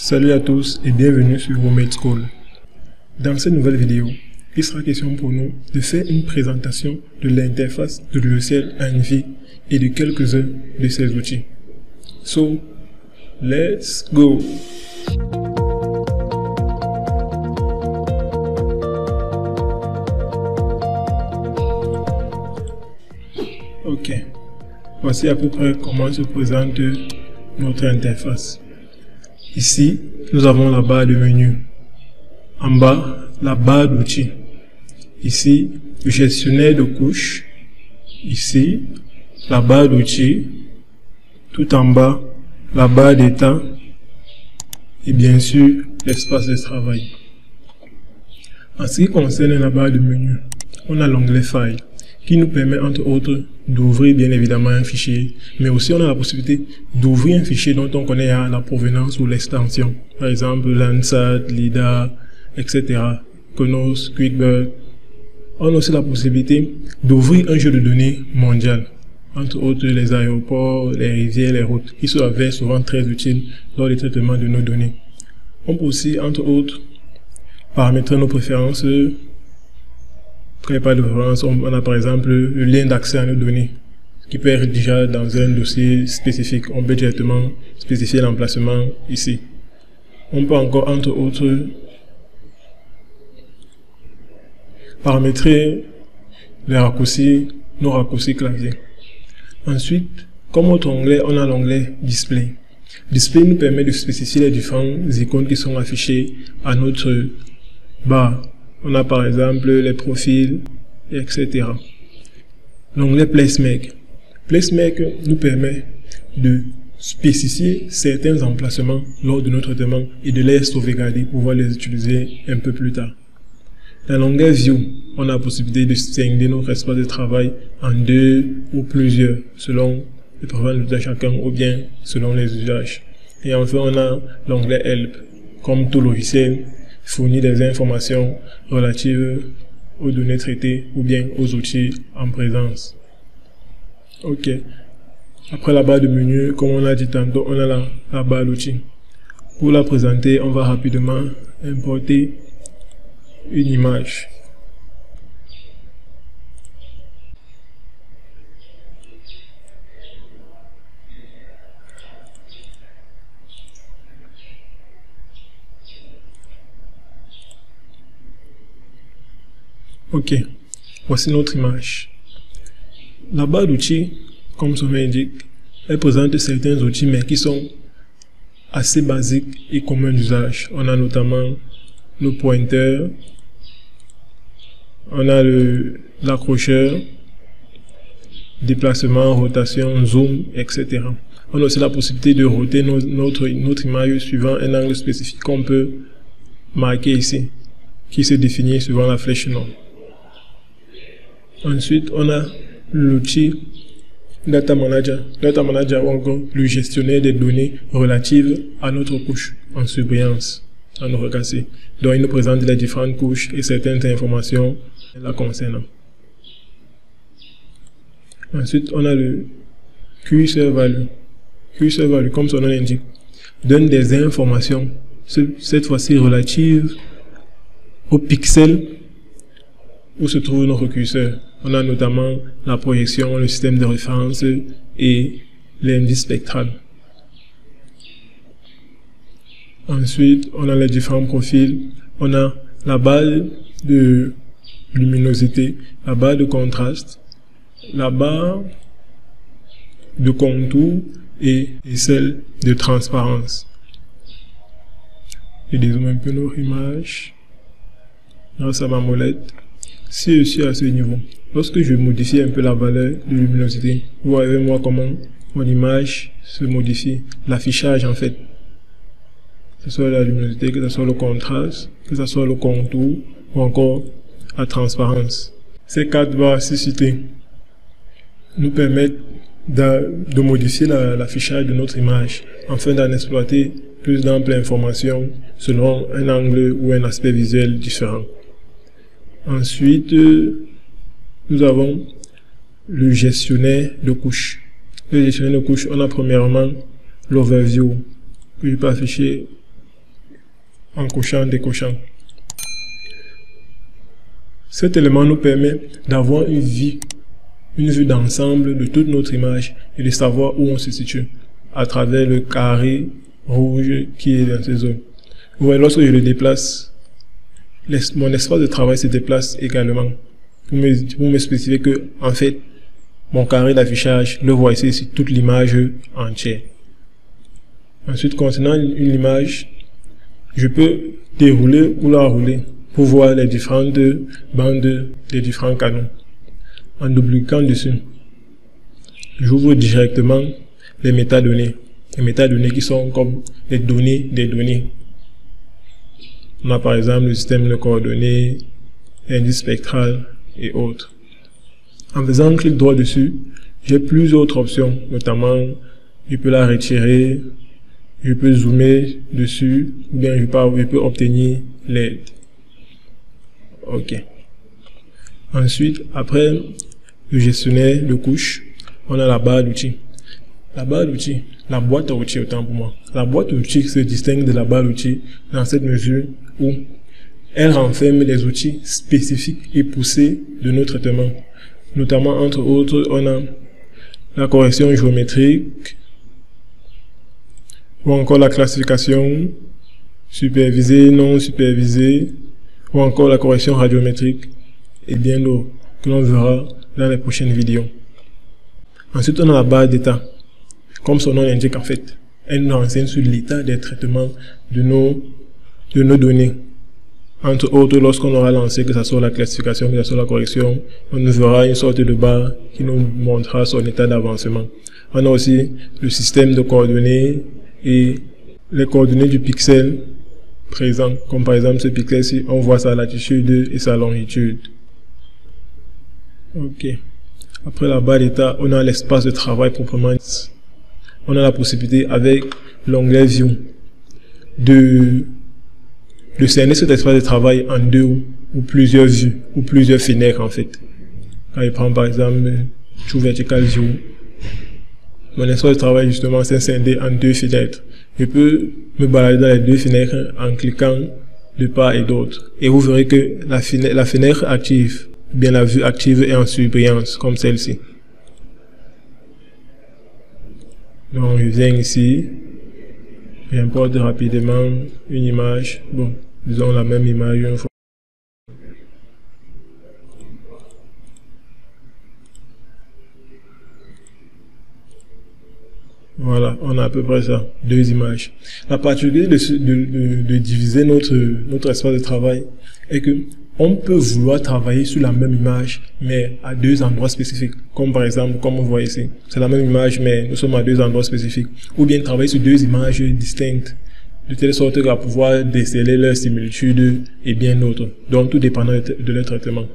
Salut à tous et bienvenue sur Roommate School. Dans cette nouvelle vidéo, il sera question pour nous de faire une présentation de l'interface de logiciel Envy et de quelques-uns de ses outils. So, let's go! Ok, voici à peu près comment se présente notre interface. Ici, nous avons la barre de menu. En bas, la barre d'outils. Ici, le gestionnaire de couches. Ici, la barre d'outils. Tout en bas, la barre d'état. Et bien sûr, l'espace de travail. En ce qui concerne la barre de menu, on a l'onglet File, qui nous permet entre autres d'ouvrir bien évidemment un fichier, mais aussi on a la possibilité d'ouvrir un fichier dont on connaît la provenance ou l'extension, par exemple Landsat, LIDAR, etc., Konos, QuickBird. On a aussi la possibilité d'ouvrir un jeu de données mondial, entre autres les aéroports, les rivières, les routes, qui sont avérés souvent très utiles lors du traitement de nos données. On peut aussi, entre autres, paramétrer nos préférences. Quand il n'y a pas de préférence, on a par exemple le lien d'accès à nos données, qui peut être déjà dans un dossier spécifique. On peut directement spécifier l'emplacement ici. On peut encore, entre autres, paramétrer les raccourcis, nos raccourcis clavier. Ensuite, comme autre onglet, on a l'onglet Display. Display nous permet de spécifier les différentes icônes qui sont affichées à notre barre. On a par exemple les profils, etc. L'onglet Placemaker. Placemaker nous permet de spécifier certains emplacements lors de notre traitement et de les sauvegarder pour pouvoir les utiliser un peu plus tard. Dans l'onglet View, on a la possibilité de scinder notre espace de travail en deux ou plusieurs, selon les préférences de chacun ou bien selon les usages. Et enfin, on a l'onglet Help. Comme tout logiciel, fournit des informations relatives aux données traitées ou bien aux outils en présence. Ok. Après la barre de menu, comme on a dit tantôt, on a la barre d'outils. Pour la présenter, on va rapidement importer une image. Ok, voici notre image. La barre d'outils, comme son nom l'indique, elle présente certains outils mais qui sont assez basiques et communs d'usage. On a notamment le pointeur, on a l'accrocheur, déplacement, rotation, zoom, etc. On a aussi la possibilité de roter notre image suivant un angle spécifique qu'on peut marquer ici, qui se définit suivant la flèche nord. Ensuite, on a l'outil Data Manager. Data Manager ou encore le gestionnaire des données relatives à notre couche en surbrillance, en recasser. Donc, il nous présente les différentes couches et certaines informations la concernant. Ensuite, on a le Cursor Value. Cursor Value, comme son nom l'indique, donne des informations, cette fois-ci relatives aux pixels où se trouve notre curseur. On a notamment la projection, le système de référence et l'indice spectral. Ensuite, on a les différents profils. On a la barre de luminosité, la barre de contraste, la barre de contour et celle de transparence. Je dézoome un peu nos images grâce à ma molette. Si je suis à ce niveau, lorsque je modifie un peu la valeur de luminosité, vous voyez moi comment mon image se modifie, l'affichage en fait, que ce soit la luminosité, que ce soit le contraste, que ce soit le contour ou encore la transparence. Ces quatre barres citées nous permettent de modifier l'affichage de notre image afin d'en exploiter plus d'amples informations selon un angle ou un aspect visuel différent. Ensuite, nous avons le gestionnaire de couches. Le gestionnaire de couches, on a premièrement l'overview que je peux afficher en cochant, décochant. Cet élément nous permet d'avoir une vue d'ensemble de toute notre image et de savoir où on se situe à travers le carré rouge qui est dans ces zones. Vous voyez, lorsque je le déplace, mon espace de travail se déplace également pour me spécifier que, en fait, mon carré d'affichage, le voici sur toute l'image entière. Ensuite, concernant une image, je peux dérouler ou la rouler pour voir les différentes bandes des différents canaux. En double-cliquant dessus, j'ouvre directement les métadonnées. Les métadonnées qui sont comme les données des données. On a par exemple le système de coordonnées, l'indice spectral et autres. En faisant un clic droit dessus, j'ai plusieurs autres options, notamment je peux la retirer, je peux zoomer dessus, ou bien je peux obtenir l'aide. Ok. Ensuite, après le gestionnaire de couches, on a la barre d'outils. La barre d'outils, la boîte à outils autant pour moi. La boîte à outils se distingue de la barre d'outils dans cette mesure où elle renferme les outils spécifiques et poussés de nos traitements. Notamment, entre autres, on a la correction géométrique, ou encore la classification supervisée, non supervisée, ou encore la correction radiométrique, et bien d'autres, que l'on verra dans les prochaines vidéos. Ensuite, on a la barre d'état. Comme son nom l'indique, en fait, elle nous renseigne sur l'état des traitements de nos données. Entre autres, lorsqu'on aura lancé, que ce soit la classification, que ce soit la correction, on nous verra une sorte de barre qui nous montrera son état d'avancement. On a aussi le système de coordonnées et les coordonnées du pixel présent, comme par exemple ce pixel-ci, on voit sa latitude et sa longitude. Ok. Après la barre d'état, on a l'espace de travail proprement dit. On a la possibilité, avec l'onglet View, de cerner cet espace de travail en deux ou plusieurs vues, ou plusieurs fenêtres en fait. Quand je prends par exemple True Vertical View, mon espace de travail justement c'est scindé en deux fenêtres. Je peux me balader dans les deux fenêtres en cliquant de part et d'autre. Et vous verrez que la fenêtre active, bien la vue active est en surbrillance, comme celle-ci. Donc je viens ici, j'importe rapidement une image, bon, disons la même image une fois. Voilà, on a à peu près ça, deux images. La particularité de diviser notre espace de travail est que on peut vouloir travailler sur la même image, mais à deux endroits spécifiques. Comme par exemple, comme on voit ici. C'est la même image, mais nous sommes à deux endroits spécifiques. Ou bien travailler sur deux images distinctes, de telle sorte qu'à pouvoir déceler leurs similitudes et bien d'autres. Donc, tout dépendant de leur traitement.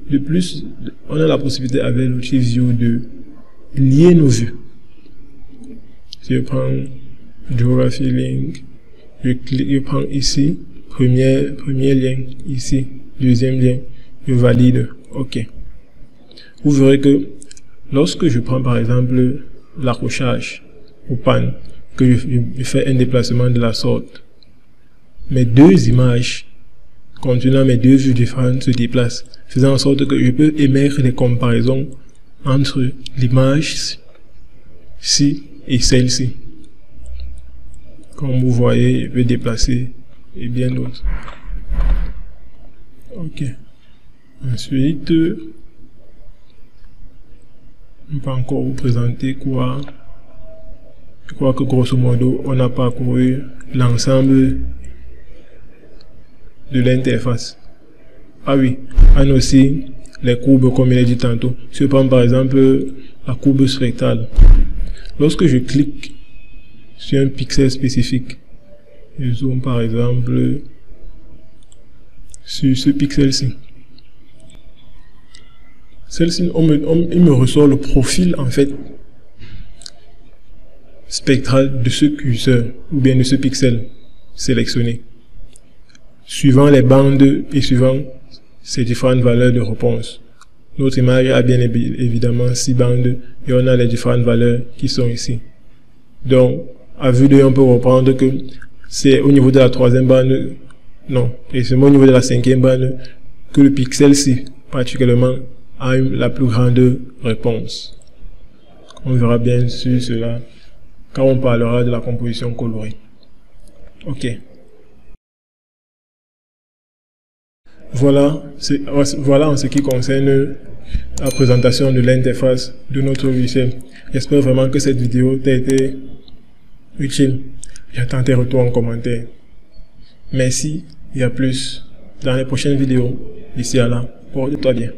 De plus, on a la possibilité avec l'outil View de lier nos vues. Si je prends Geography Link, je prends ici, premier lien, ici, deuxième lien, je valide, OK. Vous verrez que lorsque je prends par exemple l'accrochage au pan, que je fais un déplacement de la sorte, mes deux images contenant mes deux vues différentes se déplacent, faisant en sorte que je peux émettre des comparaisons entre l'image-ci et celle-ci. Comme vous voyez, je peux déplacer et bien d'autres. Ok. Ensuite, on peut encore vous présenter quoi. Je crois que grosso modo, on a parcouru l'ensemble de l'interface. Ah oui, on a aussi les courbes comme il a dit tantôt. Si je prends par exemple la courbe spectrale. Lorsque je clique sur un pixel spécifique, je zoome par exemple sur ce pixel-ci. Celle-ci, il me ressort le profil en fait spectral de ce curseur ou bien de ce pixel sélectionné, suivant les bandes et suivant ces différentes valeurs de réponse. Notre image a bien évidemment 6 bandes et on a les différentes valeurs qui sont ici. Donc, à vue d'œil, on peut reprendre que c'est au niveau de la troisième bande, non, et c'est au niveau de la cinquième bande que le pixel-C particulièrement a la plus grande réponse. On verra bien sûr cela quand on parlera de la composition colorée. Ok. Voilà en ce qui concerne la présentation de l'interface de notre logiciel. J'espère vraiment que cette vidéo t'a été utile. J'attends tes retours en commentaire. Merci et à plus dans les prochaines vidéos. D'ici à là, porte-toi bien.